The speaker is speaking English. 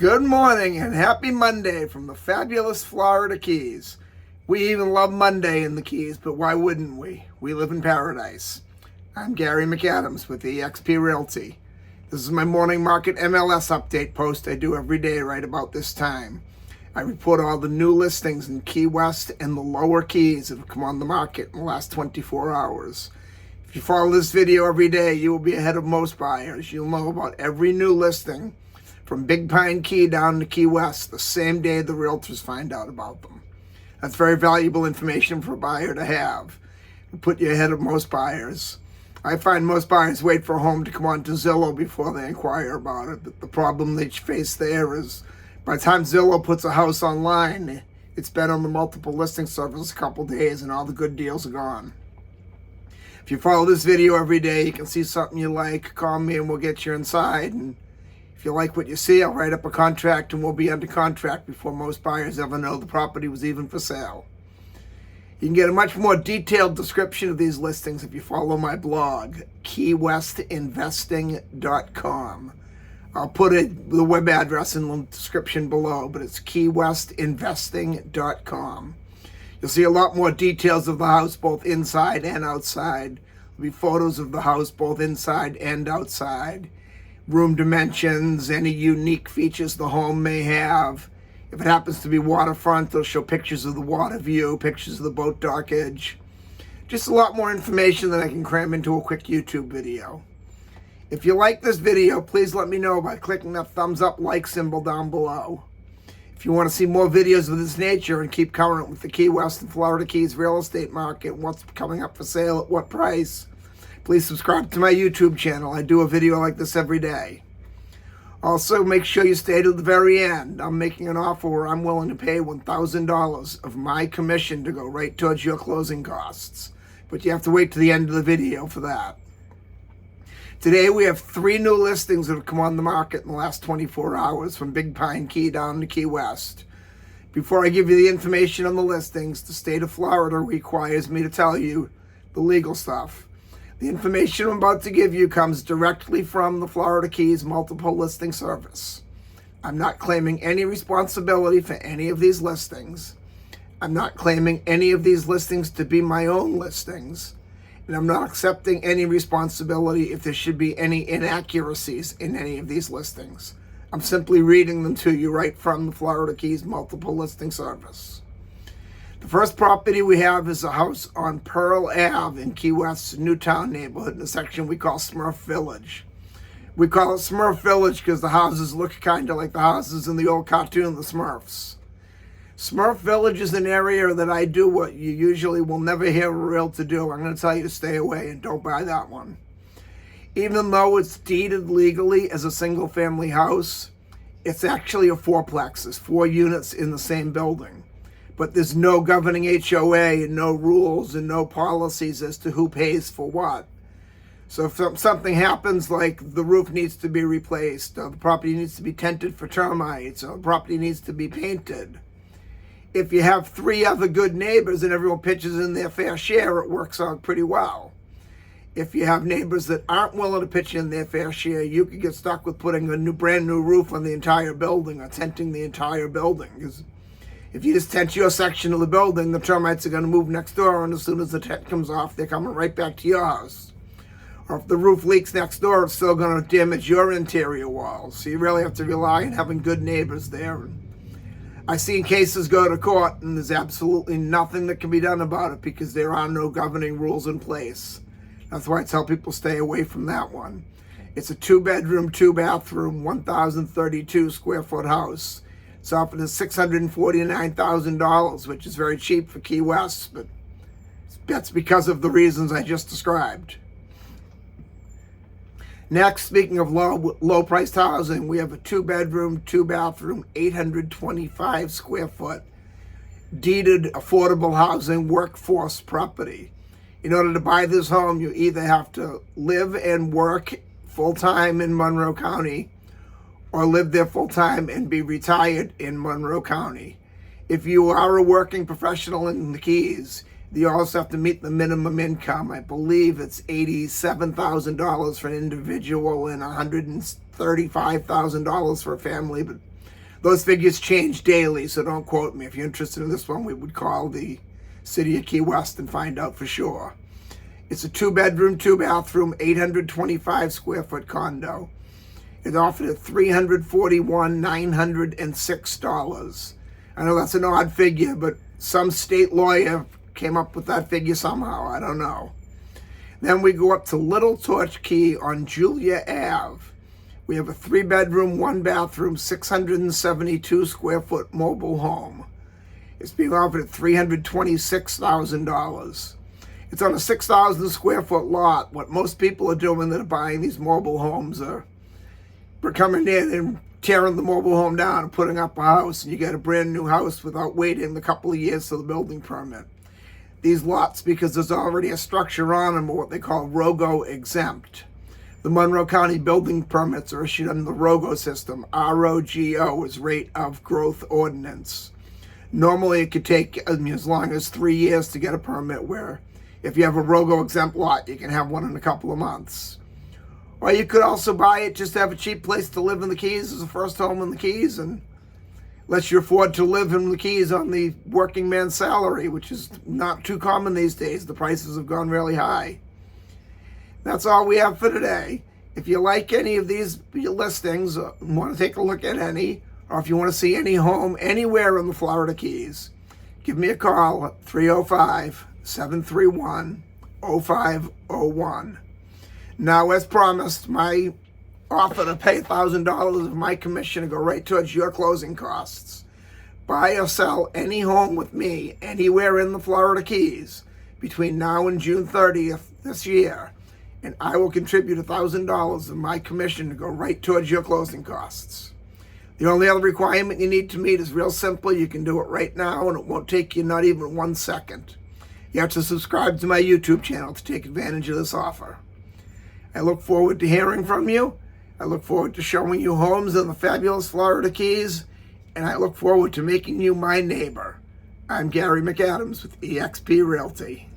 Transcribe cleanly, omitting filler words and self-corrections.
Good morning and happy Monday from the fabulous Florida Keys. We even love Monday in the Keys, but why wouldn't we? We live in paradise. I'm Gary McAdams with eXp Realty. This is my morning market MLS update post I do every day right about this time. I report all the new listings in Key West and the lower Keys that have come on the market in the last 24 hours. If you follow this video every day, you will be ahead of most buyers. You'll know about every new listing from Big Pine Key down to Key West the same day the realtors find out about them. That's very valuable information for a buyer to have. It'll put you ahead of most buyers. I find most buyers wait for a home to come onto Zillow before they inquire about it. But the problem they face there is by the time Zillow puts a house online, it's been on the multiple listing service a couple days and all the good deals are gone. If you follow this video every day, you can see something you like, call me and we'll get you inside. And if you like what you see, I'll write up a contract and we'll be under contract before most buyers ever know the property was even for sale. You can get a much more detailed description of these listings if you follow my blog, keywestinvesting.com. I'll put the web address in the description below, but it's keywestinvesting.com. You'll see a lot more details of the house, both inside and outside. There'll be photos of the house, both inside and outside. Room dimensions, any unique features the home may have. If it happens to be waterfront, they'll show pictures of the water view, pictures of the boat dockage. Just a lot more information than I can cram into a quick YouTube video. If you like this video, please let me know by clicking that thumbs up like symbol down below. If you want to see more videos of this nature and keep current with the Key West and Florida Keys real estate market, what's coming up for sale at what price, please subscribe to my YouTube channel. I do a video like this every day. Also, make sure you stay to the very end. I'm making an offer where I'm willing to pay $1,000 of my commission to go right towards your closing costs. But you have to wait to the end of the video for that. Today we have 3 new listings that have come on the market in the last 24 hours from Big Pine Key down to Key West. Before I give you the information on the listings, the state of Florida requires me to tell you the legal stuff. The information I'm about to give you comes directly from the Florida Keys multiple listing service. I'm not claiming any responsibility for any of these listings. I'm not claiming any of these listings to be my own listings. And I'm not accepting any responsibility if there should be any inaccuracies in any of these listings. I'm simply reading them to you right from the Florida Keys multiple listing service. The first property we have is a house on Pearl Ave in Key West's Newtown neighborhood in a section we call Smurf Village. We call it Smurf Village because the houses look kind of like the houses in the old cartoon, The Smurfs. Smurf Village is an area that I do what you usually will never hear a realtor do. I'm going to tell you to stay away and don't buy that one. Even though it's deeded legally as a single family house, it's actually a fourplex. There's 4 units in the same building. But there's no governing HOA and no rules and no policies as to who pays for what. So if something happens, like the roof needs to be replaced, or the property needs to be tented for termites, or the property needs to be painted, if you have 3 other good neighbors and everyone pitches in their fair share, it works out pretty well. If you have neighbors that aren't willing to pitch in their fair share, you could get stuck with putting a brand new roof on the entire building or tenting the entire building. Because if you just tent your section of the building, the termites are going to move next door, and as soon as the tent comes off, they're coming right back to your house. Or if the roof leaks next door, it's still going to damage your interior walls. So you really have to rely on having good neighbors there. I've seen cases go to court, and there's absolutely nothing that can be done about it because there are no governing rules in place. That's why I tell people stay away from that one. It's a 2-bedroom, 2-bathroom, 1,032 square foot house. It's offered at $649,000, which is very cheap for Key West, but that's because of the reasons I just described. Next, speaking of low-priced housing, we have a 2-bedroom, 2-bathroom, 825 square foot deeded affordable housing workforce property. In order to buy this home, you either have to live and work full-time in Monroe County or live there full-time and be retired in Monroe County. If you are a working professional in the Keys, you also have to meet the minimum income. I believe it's $87,000 for an individual and $135,000 for a family, but Those figures change daily, so don't quote me. If you're interested in this one, we would call the city of Key West and find out for sure. It's a 2-bedroom, 2-bathroom, 825 square foot condo. It's offered at $341,906. I know that's an odd figure, but some state lawyer came up with that figure somehow. I don't know. Then we go up to Little Torch Key on Julia Ave. We have a 3-bedroom, 1-bathroom, 672 square foot mobile home. It's being offered at $326,000. It's on a 6,000 square foot lot. What most people are doing that are buying these mobile homes are coming in and tearing the mobile home down and putting up a house, and you get a brand new house without waiting a couple of years for the building permit. These lots, because there's already a structure on them, are what they call ROGO exempt. The Monroe County building permits are issued under the ROGO system. ROGO is Rate of Growth Ordinance. Normally it could take as long as 3 years to get a permit, where if you have a ROGO exempt lot, you can have one in a couple of months. Or you could also buy it just to have a cheap place to live in the Keys as a first home in the Keys, and let you afford to live in the Keys on the working man's salary, which is not too common these days. The prices have gone really high. That's all we have for today. If you like any of these listings, or want to take a look at any, or if you want to see any home anywhere in the Florida Keys, give me a call at 305-731-0501. Now, as promised, my offer to pay $1,000 of my commission to go right towards your closing costs. Buy or sell any home with me anywhere in the Florida Keys between now and June 30th this year, and I will contribute $1,000 of my commission to go right towards your closing costs. The only other requirement you need to meet is real simple. You can do it right now, and it won't take you not even 1 second. You have to subscribe to my YouTube channel to take advantage of this offer. I look forward to hearing from you. I look forward to showing you homes in the fabulous Florida Keys, and I look forward to making you my neighbor. I'm Gary McAdams with eXp Realty.